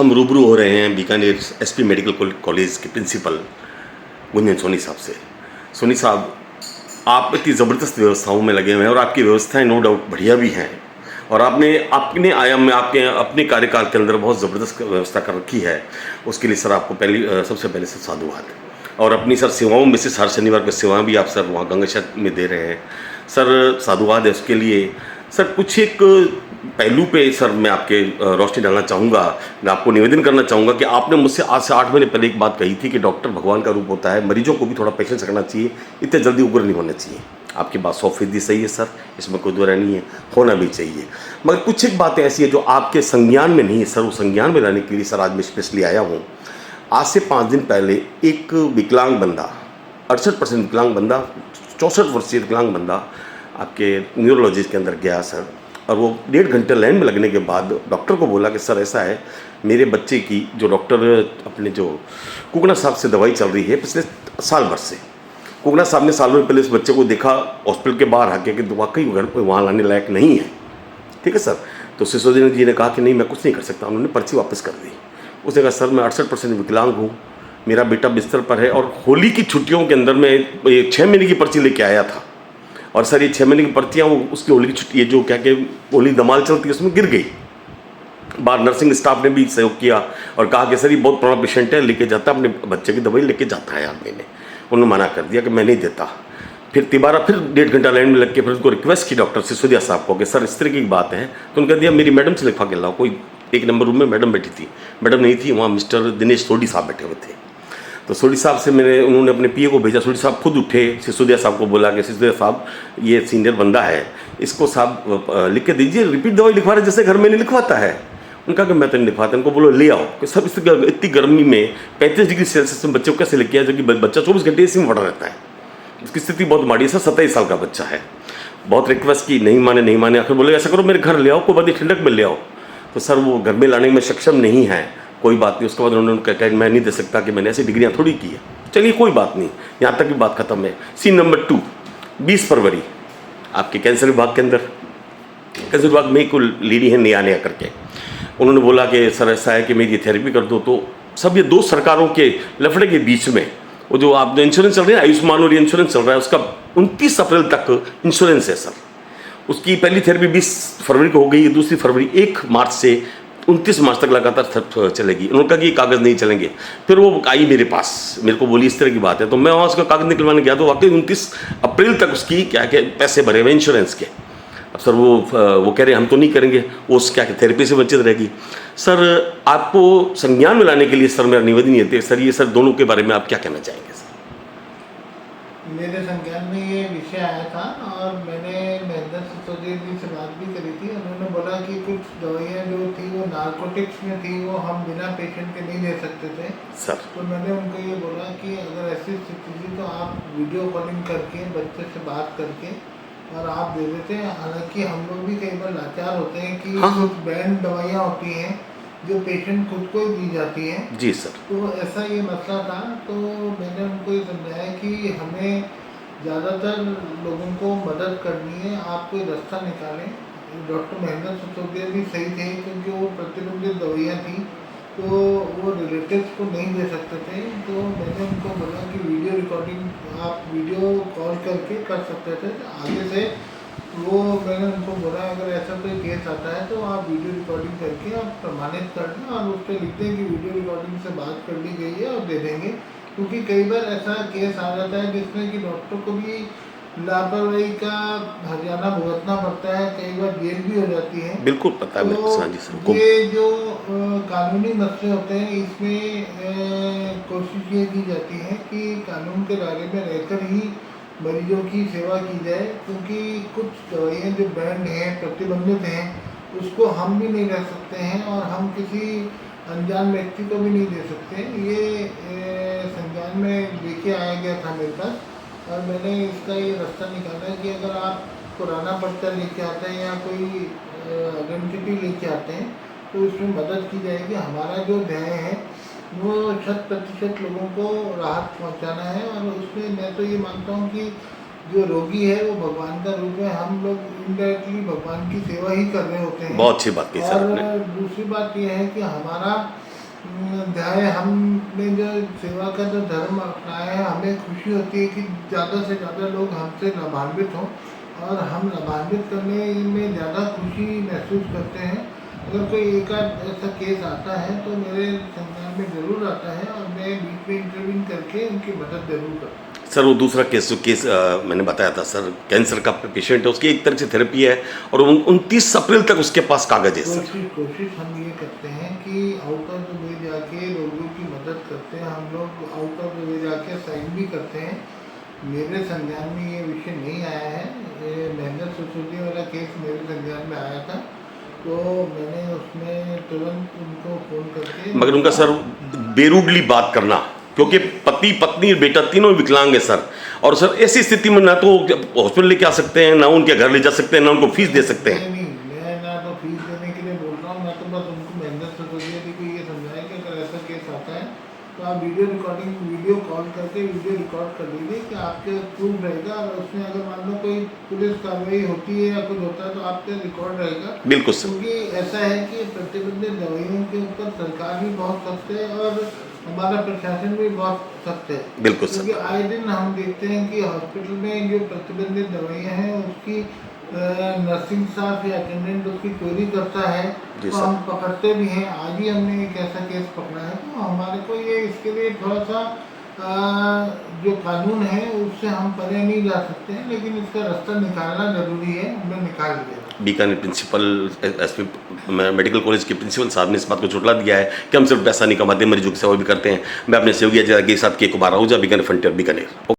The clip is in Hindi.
हम रूबरू हो रहे हैं बीकानेर एसपी मेडिकल कॉलेज के प्रिंसिपल गुंजन सोनी साहब से। सोनी साहब, आप इतनी ज़बरदस्त व्यवस्थाओं में लगे हुए हैं और आपकी व्यवस्थाएं नो डाउट बढ़िया भी हैं, और आपने अपने आयाम में आपके अपने कार्यकाल के अंदर बहुत ज़बरदस्त व्यवस्था कर रखी है। उसके लिए सर आपको सबसे पहले से साधुवाद। और अपनी सर सेवाओं में से हर शनिवार की सेवाएं भी आप सर वहाँ गंगाशहर में दे रहे हैं, सर साधुवाद है उसके लिए। सर कुछ एक पहलू पे सर मैं आपके रोशनी डालना चाहूँगा, मैं आपको निवेदन करना चाहूँगा कि आपने मुझसे आज से 8 महीने पहले एक बात कही थी कि डॉक्टर भगवान का रूप होता है, मरीजों को भी थोड़ा पेशेंस रखना चाहिए, इतने जल्दी उग्र नहीं होना चाहिए। आपकी बात 100% सही है सर, इसमें कोई दो राय नहीं है, होना भी चाहिए। मगर कुछ एक बातें ऐसी है जो आपके संज्ञान में नहीं है सर, वो संज्ञान में लाने के लिए सर आज मैं स्पेशली आया हूँ। आज से 5 दिन पहले एक विकलांग बंदा, 68% विकलांग बंदा, 64 वर्षीय विकलांग बंदा आपके न्यूरोलॉजिस्ट के अंदर गया सर, और वो 1.5 घंटे लाइन में लगने के बाद डॉक्टर को बोला कि सर ऐसा है, मेरे बच्चे की जो डॉक्टर अपने जो कुगना साहब से दवाई चल रही है पिछले साल भर से, कुगना साहब ने साल भर पहले उस बच्चे को देखा हॉस्पिटल के बाहर आके कि वाकई घर वहाँ लाने लायक नहीं है, ठीक है सर। तो सिसोदिया जी ने कहा कि नहीं मैं कुछ नहीं कर सकता, उन्होंने पर्ची वापस कर दी। उसने कहा सर मैं 68% विकलांग हूँ, मेरा बेटा बिस्तर पर है, और होली की छुट्टियों के अंदर मैं 6 महीने की पर्ची लेके आया था, और सर ये 6 महीने की पर्चियाँ वो उसकी होली की छुट्टी, ये जो क्या कि होली धमाल चलती है उसमें गिर गई। बाहर नर्सिंग स्टाफ ने भी सहयोग किया और कहा कि सर ये बहुत पुराना पेशेंट है, लेके जाता है, अपने बच्चे की दवाई लेके जाता है आदमी ने। उन्होंने मना कर दिया कि मैं नहीं देता। फिर तिबारा फिर 1.5 घंटा लाइन में लग के फिर उसको रिक्वेस्ट की डॉक्टर सिसोदिया साहब को कि सर इस तरह की बात है, तो उनका दिया मेरी मैडम से लिखवा के लाओ। कोई 1 नंबर रूम में मैडम बैठी थी, मैडम नहीं थी, वहाँ मिस्टर दिनेश सोडी साहब बैठे हुए थे। तो सोडी साहब से उन्होंने अपने पीए को भेजा, सोडी साहब खुद उठे, सिसोदिया साहब को बोला कि सिसोदिया साहब ये सीनियर बंदा है, इसको साहब लिख के दीजिए, रिपीट दवाई लिखवा रहे जैसे घर में नहीं लिखवाता है। उनका कि मैं तो नहीं लिखवाता, उनको बोलो ले आओ कि सब इतनी गर्मी में 35 डिग्री सेल्सियस में बच्चे को कैसे लेके आए, जो कि बच्चा 24 घंटे इसी में पड़ा रहता है, उसकी स्थिति बहुत माड़ी है सर, 27 साल का बच्चा है। बहुत रिक्वेस्ट की, नहीं माने, आखिर बोले ऐसा करो मेरे घर ले आओ, कोई बात नहीं ठंडक में ले आओ। तो सर वो घर में लाने में सक्षम नहीं है, कोई बात नहीं। उसके बाद उन्होंने कहा मैं नहीं दे सकता कि मैंने ऐसी डिग्रियाँ थोड़ी की है, चलिए कोई बात नहीं, यहाँ तक भी बात खत्म है। सीन नंबर 2, 20 फरवरी आपके कैंसर विभाग के अंदर, कैंसर विभाग में एक लेडी है निया करके, उन्होंने बोला कि सर ऐसा है कि मेरी थेरेपी कर दो। तो सब ये 2 सरकारों के लफड़े के बीच में वो जो आप जो इंश्योरेंस चल रही है आयुष्मान और इंश्योरेंस चल रहा है, उसका 29 अप्रैल तक इंश्योरेंस है सर। उसकी पहली थेरेपी 20 फरवरी को हो गई, दूसरी फरवरी 1 मार्च से 29 मार्च तक लगातार चलेगी। उन्होंने कहा कि ये कागज़ नहीं चलेंगे। फिर वो आई मेरे पास, मेरे को बोली इस तरह की बात है, तो मैं वहाँ उसका कागज़ निकलवाने गया, तो वाकई 29 अप्रैल तक उसकी क्या क्या पैसे भरे हुए इंश्योरेंस के। अब सर वो कह रहे हैं हम तो नहीं करेंगे, वो उस क्या थेरेपी से वंचित रहेगी। सर आपको संज्ञान में लाने के लिए सर मेरा निवेदन ये थे सर, ये सर दोनों के बारे में आप क्या कहना चाहेंगे सर? मेरे संज्ञान में ये विषय आया था और मैंने महेंद्र सिसोदिया जी से बात भी करी थी। उन्होंने बोला कि कुछ दवाइयाँ जो थी वो नारकोटिक्स में थी, वो हम बिना पेशेंट के नहीं दे सकते थे सर। तो मैंने उनको ये बोला कि अगर ऐसी स्थिति थी तो आप वीडियो कॉलिंग करके बच्चे से बात करके और आप दे देते हैं। हालांकि हम लोग भी कई बार लाचार होते हैं कि कुछ बैंड दवाइयाँ होती हैं जो पेशेंट खुद को ही दी जाती हैं। जी सर। तो ऐसा ये मसला था, तो मैंने उनको ये समझाया कि हमें ज़्यादातर लोगों को मदद करनी है, आप कोई रास्ता निकालें। डॉक्टर महेंद्र सिसोदिया भी सही थे क्योंकि वो प्रतिबंधित दवाइयाँ थी तो वो रिलेटिव्स को नहीं दे सकते थे। तो मैंने उनको बोला कि वीडियो रिकॉर्डिंग आप वीडियो कॉल करके कर सकते थे आगे से। वो मैंने उनको बोला अगर ऐसा कोई केस आता है तो आप वीडियो रिकॉर्डिंग करके आप प्रमाणित कर दें और उस पर लिख दें कि वीडियो रिकॉर्डिंग से बात कर ली गई है और दे देंगे। क्योंकि कई बार ऐसा केस आ जाता है जिसमें कि डॉक्टर को भी लापरवाही का हर्जाना भुगतना पड़ता है, कई बार जेल भी हो जाती है। बिल्कुल पता है मेरे को तो जी सर। ये जो कानूनी मसले होते हैं इसमें कोशिश ये की जाती है कि कानून के दायरे में रहकर ही मरीजों की सेवा की जाए, क्योंकि कुछ दवाइयाँ जो बैंड हैं प्रतिबंधित हैं उसको हम भी नहीं ले सकते हैं और हम किसी अनजान व्यक्ति को भी नहीं दे सकते। ये संज्ञान में लेके आया गया था मेरे पास और मैंने इसका ये रास्ता निकाला कि अगर आप पुराना पर्चा लेके आते हैं या कोई आइडेंटिटी लेके आते हैं तो इसमें मदद की जाएगी। हमारा जो ध्येय है वो 100% लोगों को राहत पहुंचाना है और उसमें मैं तो ये मानता हूँ कि जो रोगी है वो भगवान का रूप है, हम लोग इनडायरेक्टली भगवान की सेवा ही कर रहे होते हैं। बहुत अच्छी बात की सर आपने। और दूसरी बात यह है कि हमारा हमने जो सेवा का जो धर्म अपनाया है, हमें खुशी होती है कि ज़्यादा से ज़्यादा लोग हमसे लाभान्वित हों और हम लाभान्वित करने में ज़्यादा खुशी महसूस करते हैं। अगर कोई एक आध ऐसा केस आता है तो मेरे संज्ञान में ज़रूर आता है और मैं बीच में इंटरव्यून करके उनकी मदद ज़रूर करता हूँ। सर वो दूसरा केस मैंने बताया था सर, कैंसर का पेशेंट है, उसकी एक तरह से थेरेपी है और 29 अप्रैल तक उसके पास कागज है सर। कोशिश हम ये करते हैं कि आउट ऑफ द वे जाके रोगियों की मदद करते हैं। हम लोग आउट ऑफ द वे जाके साइन भी करते हैं। मेरे संज्ञान में ये विषय नहीं आया है। ये महेंद्र सिसोदिया वाला केस मेरे संज्ञान में आया था, तो मैंने उसमें तुरंत उनको फ़ोन करके मगर उनका सर बेरूडली बात करना, क्योंकि पति पत्नी बेटा तीनों विकलांग है सर, और सर ऐसी स्थिति में ना तो हॉस्पिटल लेके आ सकते हैं, ना उनके घर ले जा सकते हैं, ना उनको फीस दे सकते हैं। नहीं, मैं ना तो फीस देने के लिए बोल रहा हूँ, मैं तो बस उनको महेंद्र सिसोदिया जी को ये समझाया कि अगर ऐसा केस आता है तो आप वीडियो कॉल करके वीडियो रिकॉर्ड कर लीजिए कि आपके प्रूफ रहेगा, और उसमें अगर मान लो कोई पुलिस कार्रवाई होती है या कुछ होता है तो आपके रिकॉर्ड रहेगा। बिल्कुल सर। क्योंकि ऐसा है कि प्रतिबंधित दवाइयों के ऊपर सरकार भी बहुत सख्त है और हमारा प्रशासन भी बहुत सख्त है। बिल्कुल सर। क्योंकि आए दिन हम देखते हैं कि हॉस्पिटल में जो प्रतिबंधित दवाइयाँ हैं उसकी नर्सिंग स्टाफ या अटेंडेंट उसकी चोरी करता है, जी तो सर। हम पकड़ते भी हैं। आज ही हमने एक ऐसा केस पकड़ा है, तो हमारे को ये इसके लिए थोड़ा सा जो कानून है उससे हम परे नहीं जा सकते हैं, लेकिन इसका रास्ता निकालना जरूरी है। हमने निकाल लिया। Bikaner principal SP medical college के प्रिंसिपल साहब ने इस बात को चुटला दिया है कि हम सिर्फ पैसा नहीं कमाते, मरीजों की सेवा भी करते हैं। मैं अपने सहयोगी के साथ के कुमार आहूजा, बीकानेर फ्रंटियर, बीकानेर।